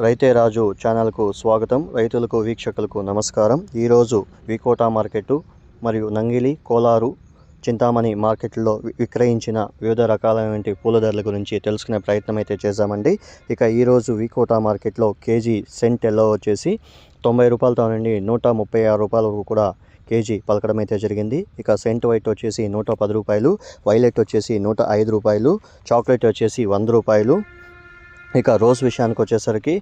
రైతే రాజు ఛానల్కు స్వాగతం. రైతులకు వీక్షకులకు నమస్కారం. ఈరోజు వికోటా మార్కెట్ మరియు నంగిలి, కోలారు, చింతామణి మార్కెట్లో విక్రయించిన వివిధ రకాలైన పూల ధరల గురించి తెలుసుకునే ప్రయత్నం అయితే చేశామండి. ఇక ఈరోజు వికోటా మార్కెట్లో కేజీ సెంట్ ఎల్లో వచ్చేసి 90 రూపాయలతో నుండి 136 రూపాయల వరకు కూడా కేజీ పలకడం అయితే జరిగింది. ఇక సెంట్ వైట్ వచ్చేసి 110 రూపాయలు, వైలెట్ వచ్చేసి 105 రూపాయలు, చాక్లెట్ వచ్చేసి 100 రూపాయలు. ఇక రోజ్ విషయానికి వచ్చేసరికి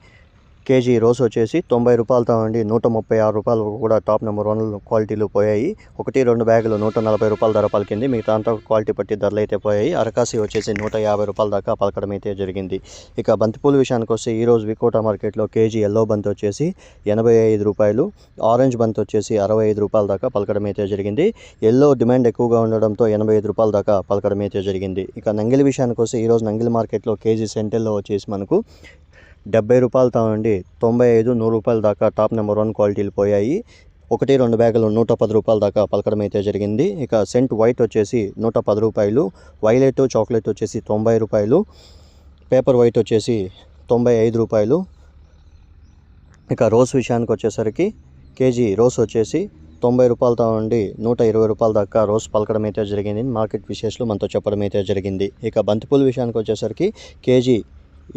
కేజీ రోజ్ వచ్చేసి 90 రూపాయలతో నుండి 136 రూపాయల వరకు కూడా టాప్ నెంబర్ 1 క్వాలిటీలు పోయాయి. 1-2 బ్యాగులు 140 రూపాయల ధర పలికింది. మిగతా అంతా క్వాలిటీ బట్టి ధరలు అయితే పోయాయి. అరకాసి వచ్చేసి 150 రూపాయల దాకా పలకడం అయితే జరిగింది. ఇక బంతిపూల విషయానికి వస్తే ఈరోజు వికోటా మార్కెట్లో కేజీ ఎల్లో బంతి వచ్చేసి 85 రూపాయలు, ఆరెంజ్ బంతి వచ్చేసి 65 రూపాయల దాకా పలకడం అయితే జరిగింది. ఎల్లో డిమాండ్ ఎక్కువగా ఉండడంతో 85 రూపాయల దాకా పలకడం అయితే జరిగింది. ఇక నంగిలి విషయానికి వస్తే ఈరోజు నంగిలి మార్కెట్లో కేజీ సెంటెల్లో వచ్చేసి మనకు 70 రూపాయలతో నుండి 95-100 రూపాయల దాకా టాప్ నెంబర్ 1 క్వాలిటీలు పోయాయి. 1-2 బ్యాగులు 110 రూపాయల దాకా పలకడం అయితే జరిగింది. ఇక సెంట్ వైట్ వచ్చేసి 110 రూపాయలు, వైలెట్ చాక్లెట్ వచ్చేసి 90 రూపాయలు, పేపర్ వైట్ వచ్చేసి 95 రూపాయలు. ఇక రోజ్ విషయానికి వచ్చేసరికి కేజీ రోజ్ వచ్చేసి 90 రూపాయలతో నుండి 120 రూపాయల దాకా రోజ్ పలకడం అయితే జరిగింది. మార్కెట్ విశేషాలు మనతో చెప్పడం అయితే జరిగింది. ఇక బంతిపూల విషయానికి వచ్చేసరికి కేజీ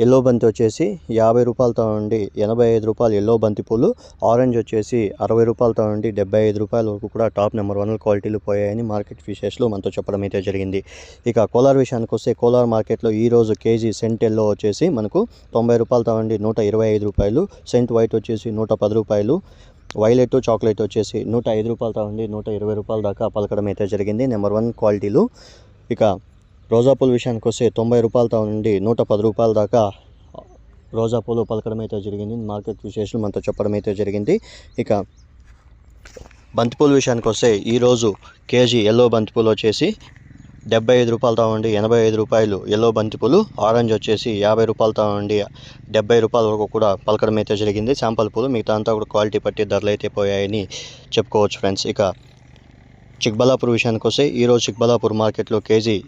ఎల్లో బంతి వచ్చేసి 50 రూపాయలతో నుండి 85 రూపాయలు ఎల్లో బంతిపూలు, ఆరెంజ్ వచ్చేసి 60 రూపాయలతో నుండి 75 రూపాయల వరకు కూడా టాప్ నెంబర్ 1 క్వాలిటీలు పోయాయని మార్కెట్ విశేషాలు మనతో చెప్పడం అయితే జరిగింది. ఇక కోలార్ విషయానికి వస్తే కోలార్ మార్కెట్లో ఈరోజు కేజీ సెంట్ ఎల్లో వచ్చేసి మనకు 90 రూపాయలతో నుండి 125 రూపాయలు, సెంట్ వైట్ వచ్చేసి 110 రూపాయలు, వైలెట్ చాక్లెట్ వచ్చేసి 105 రూపాయలతో నుండి 120 రూపాయల దాకా పలకడం అయితే జరిగింది నెంబర్ 1 క్వాలిటీలు. ఇక రోజా పూల విషయానికి వస్తే 90 రూపాయలతో నుండి 110 రూపాయల దాకా రోజా పూలు పలకడం అయితే జరిగింది. మార్కెట్ విశేషాలు మనతో చెప్పడం అయితే జరిగింది. ఇక బంతిపూల విషయానికి వస్తే ఈరోజు కేజీ ఎల్లో బంతిపూలు వచ్చేసి 75 రూపాయలతో నుండి 85 రూపాయలు ఎల్లో బంతిపూలు, ఆరెంజ్ వచ్చేసి 50 రూపాయలతో నుండి 70 రూపాయల వరకు కూడా పలకడం అయితే జరిగింది. శాంపుల్ పూలు మిగతా అంతా కూడా క్వాలిటీ పట్టి ధరలు అయితే పోయాయని చెప్పుకోవచ్చు ఫ్రెండ్స్. ఇక చిక్బల్లాపూర్ విషయానికి వస్తే ఈరోజు చిక్బల్లాపూర్ మార్కెట్లో కేజీ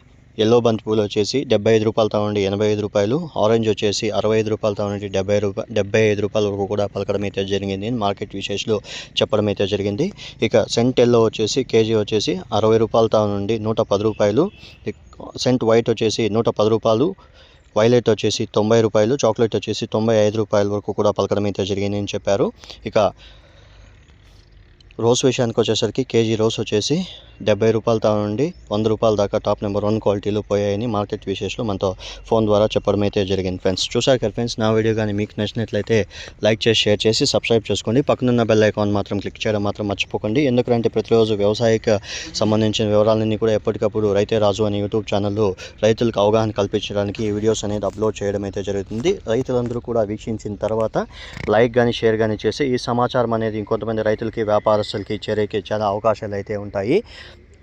ఎల్లో బంతిపూలు వచ్చేసి 75 రూపాయలతో నుండి 85 రూపాయలు, ఆరెంజ్ వచ్చేసి 65 రూపాయలతో నుండి 75 రూపాయల వరకు కూడా పలకడం అయితే జరిగింది. మార్కెట్ విశేషాలు చెప్పడం అయితే జరిగింది. ఇక సెంట్ ఎల్లో వచ్చేసి కేజీ వచ్చేసి 60 రూపాయలతో నుండి 110 రూపాయలు, సెంట్ వైట్ వచ్చేసి 110 రూపాయలు, వైలెట్ వచ్చేసి 90 రూపాయలు, చాక్లెట్ వచ్చేసి 95 రూపాయల వరకు కూడా పలకడం అయితే జరిగింది అని చెప్పారు. ఇక రోజ్ విషయానికి వచ్చేసరికి కేజీ రోజ్ వచ్చేసి 70 రూపాయలతో నుండి 100 రూపాయల దాకా టాప్ నెంబర్ 1 క్వాలిటీలు పోయాయని మార్కెట్ విశేషాలు మనతో ఫోన్ ద్వారా చెప్పడం అయితే జరిగింది ఫ్రెండ్స్. చూసారు కదా ఫ్రెండ్స్, నా వీడియో కానీ మీకు నచ్చినట్లయితే లైక్ చేసి షేర్ చేసి సబ్స్క్రైబ్ చేసుకోండి. పక్కనున్న బెల్ ఐకాన్ మాత్రం క్లిక్ చేయడం మాత్రం మర్చిపోకండి. ఎందుకంటే ప్రతిరోజు వ్యవసాయక సంబంధించిన వివరాలన్నీ కూడా ఎప్పటికప్పుడు రైతే రాజు అనే యూట్యూబ్ ఛానల్లో రైతులకు అవగాహన కల్పించడానికి ఈ వీడియోస్ అనేది అప్లోడ్ చేయడం అయితే జరుగుతుంది. రైతులందరూ కూడా వీక్షించిన తర్వాత లైక్ కానీ షేర్ కానీ చేసి ఈ సమాచారం అనేది ఇంకొంతమంది రైతులకి వ్యాపారస్తులకి చేరేకి చాలా అవకాశాలు అయితే ఉంటాయి.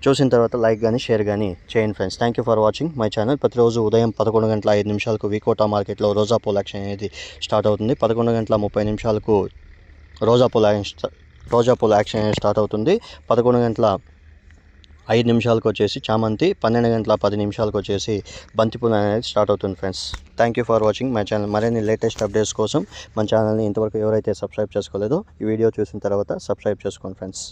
చూసిన తర్వాత లైక్ కానీ షేర్ కానీ చేయండి friends. Thank you for watching my channel. ప్రతిరోజు ఉదయం 11:05 వికోటా మార్కెట్లో రోజా పూల యాక్షన్ అనేది స్టార్ట్ అవుతుంది. 11:30 రోజా పూల యాక్షన్ అనేది స్టార్ట్ అవుతుంది. 11:05 వచ్చేసి చామంతి, 12:10 వచ్చేసి బంతిపూల అనేది స్టార్ట్ అవుతుంది friends. Thank you for watching my channel. మరిన్ని లేటెస్ట్ అప్డేట్స్ కోసం మన ఛానల్ని ఇంతవరకు ఎవరైతే సబ్స్క్రైబ్ చేసుకోలేదో ఈ వీడియో చూసిన తర్వాత సబ్స్క్రైబ్ చేసుకోండి ఫ్రెండ్స్.